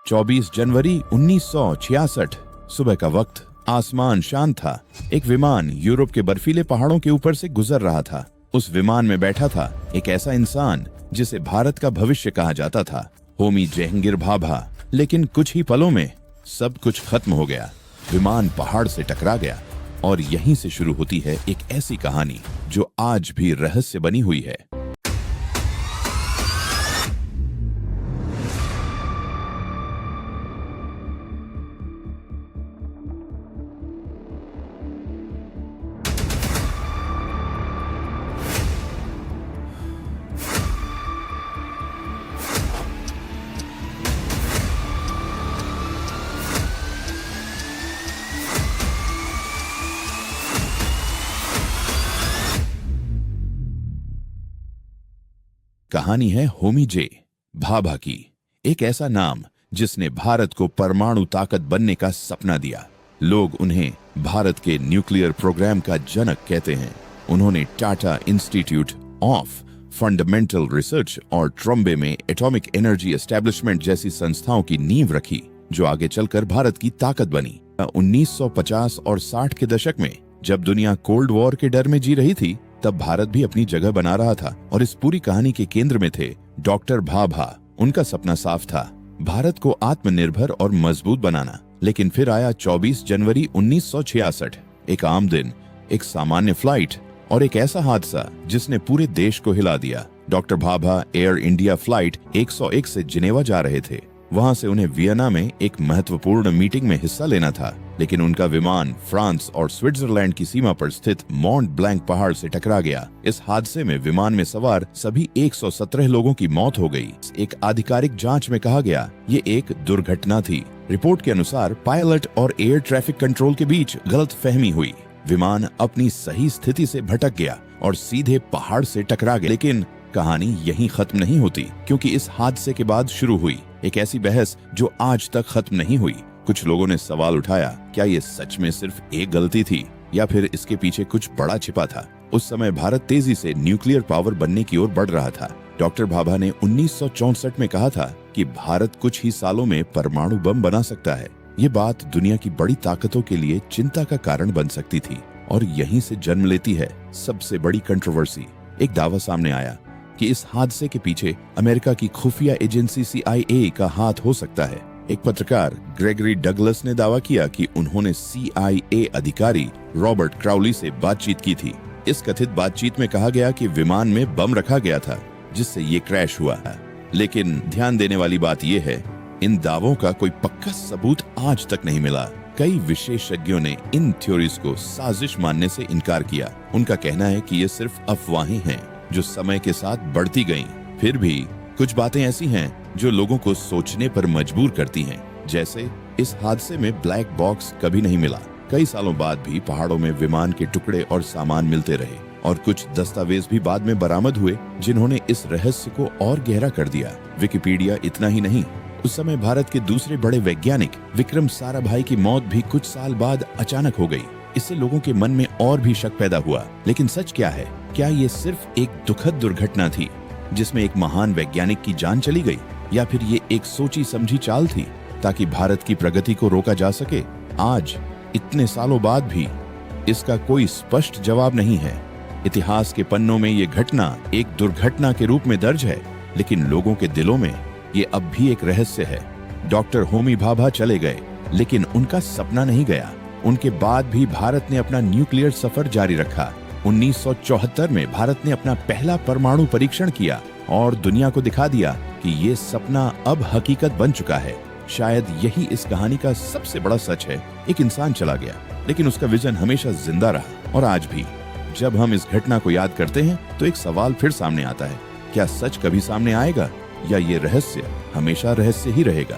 24 जनवरी 1966 सुबह का वक्त। आसमान शांत था। एक विमान यूरोप के बर्फीले पहाड़ों के ऊपर से गुजर रहा था। उस विमान में बैठा था एक ऐसा इंसान जिसे भारत का भविष्य कहा जाता था, होमी जहंगीर भाभा। लेकिन कुछ ही पलों में सब कुछ खत्म हो गया। विमान पहाड़ से टकरा गया और यहीं से शुरू होती है एक ऐसी कहानी जो आज भी रहस्य बनी हुई है। कहानी है होमी जे भाभा की, एक ऐसा नाम जिसने भारत को परमाणु ताकत बनने का सपना दिया। लोग उन्हें भारत के न्यूक्लियर प्रोग्राम का जनक कहते हैं। उन्होंने Tata institute of fundamental research और ट्रम्बे में एटॉमिक एनर्जी एस्टेब्लिशमेंट जैसी संस्थाओं की नींव रखी, जो आगे चलकर भारत की ताकत बनी। 1950 और 60 के दशक में जब दुनिया कोल्ड वॉर के डर में जी रही थी, तब भारत भी अपनी जगह बना रहा था और इस पूरी कहानी के केंद्र में थे डॉक्टर भाभा। उनका सपना साफ था, भारत को आत्मनिर्भर और मजबूत बनाना। लेकिन फिर आया 24 जनवरी 1966, एक आम दिन, एक सामान्य फ्लाइट और एक ऐसा हादसा जिसने पूरे देश को हिला दिया। Doctor Bhabha air India flight 101 से जिनेवा जा रहे थे। वहां से उन्हें वियना में एक महत्वपूर्ण मीटिंग में हिस्सा लेना था, लेकिन उनका विमान फ्रांस और स्विट्जरलैंड की सीमा पर स्थित मॉन्ट ब्लैंक पहाड़ से टकरा गया। इस हादसे में विमान में सवार सभी 117 लोगों की मौत हो गई। एक आधिकारिक जांच में कहा गया ये एक दुर्घटना थी। रिपोर्ट के अनुसार पायलट और एयर ट्रैफिक कंट्रोल के बीच गलतफहमी हुई। विमान अपनी सही स्थिति से भटक गया और सीधे पहाड़ से टकरा गया। लेकिन कहानी यहीं खत्म नहीं होती, क्योंकि इस हादसे के बाद शुरू हुई एक ऐसी बहस जो आज तक खत्म नहीं हुई। कुछ लोगों ने सवाल उठाया, क्या ये सच में सिर्फ एक गलती थी या फिर इसके पीछे कुछ बड़ा छिपा था? उस समय भारत तेजी से न्यूक्लियर पावर बनने की ओर बढ़ रहा था। डॉक्टर भाभा ने 1964 में कहा था कि भारत कुछ ही सालों में परमाणु बम बना सकता है। ये बात दुनिया की बड़ी ताकतों के लिए चिंता का कारण बन सकती थी और यहीं से जन्म लेती है सबसे बड़ी कंट्रोवर्सी। एक दावा सामने आया कि इस हादसे के पीछे अमेरिका की खुफिया एजेंसी CIA का हाथ हो सकता है। एक पत्रकार ग्रेगरी डगलस ने दावा किया कि उन्होंने CIA अधिकारी रॉबर्ट क्राउली से बातचीत की थी। इस कथित बातचीत में कहा गया कि विमान में बम रखा गया था जिससे ये क्रैश हुआ है। लेकिन ध्यान देने वाली बात यह है, इन दावों का कोई पक्का सबूत आज तक नहीं मिला। कई विशेषज्ञों ने इन थ्योरीज को साजिश मानने से इनकार किया। उनका कहना है कि ये सिर्फ अफवाहें हैं जो समय के साथ बढ़ती गईं। फिर भी कुछ बातें ऐसी हैं जो लोगों को सोचने पर मजबूर करती हैं। जैसे इस हादसे में ब्लैक बॉक्स कभी नहीं मिला। कई सालों बाद भी पहाड़ों में विमान के टुकड़े और सामान मिलते रहे और कुछ दस्तावेज भी बाद में बरामद हुए जिन्होंने इस रहस्य को और गहरा कर दिया। विकिपीडिया इतना ही नहीं, उस समय भारत के दूसरे बड़े वैज्ञानिक विक्रम साराभाई की मौत भी कुछ साल बाद अचानक हो गई। इससे लोगों के मन में और भी शक पैदा हुआ। लेकिन सच क्या है? क्या ये सिर्फ एक दुखद दुर्घटना थी जिसमें एक महान वैज्ञानिक की जान चली गई, या फिर ये एक सोची समझी चाल थी ताकि भारत की प्रगति को रोका जा सके? आज इतने सालों बाद भी इसका कोई स्पष्ट जवाब नहीं है। इतिहास के पन्नों में ये घटना एक दुर्घटना के रूप में दर्ज है, लेकिन लोगों के दिलों में ये अब भी एक रहस्य है। डॉक्टर होमी भाभा चले गए, लेकिन उनका सपना नहीं गया। उनके बाद भी भारत ने अपना न्यूक्लियर सफर जारी रखा। 1974 में भारत ने अपना पहला परमाणु परीक्षण किया और दुनिया को दिखा दिया कि ये सपना अब हकीकत बन चुका है। शायद यही इस कहानी का सबसे बड़ा सच है। एक इंसान चला गया, लेकिन उसका विजन हमेशा जिंदा रहा। और आज भी जब हम इस घटना को याद करते हैं तो एक सवाल फिर सामने आता है, क्या सच कभी सामने आएगा या ये रहस्य हमेशा रहस्य ही रहेगा?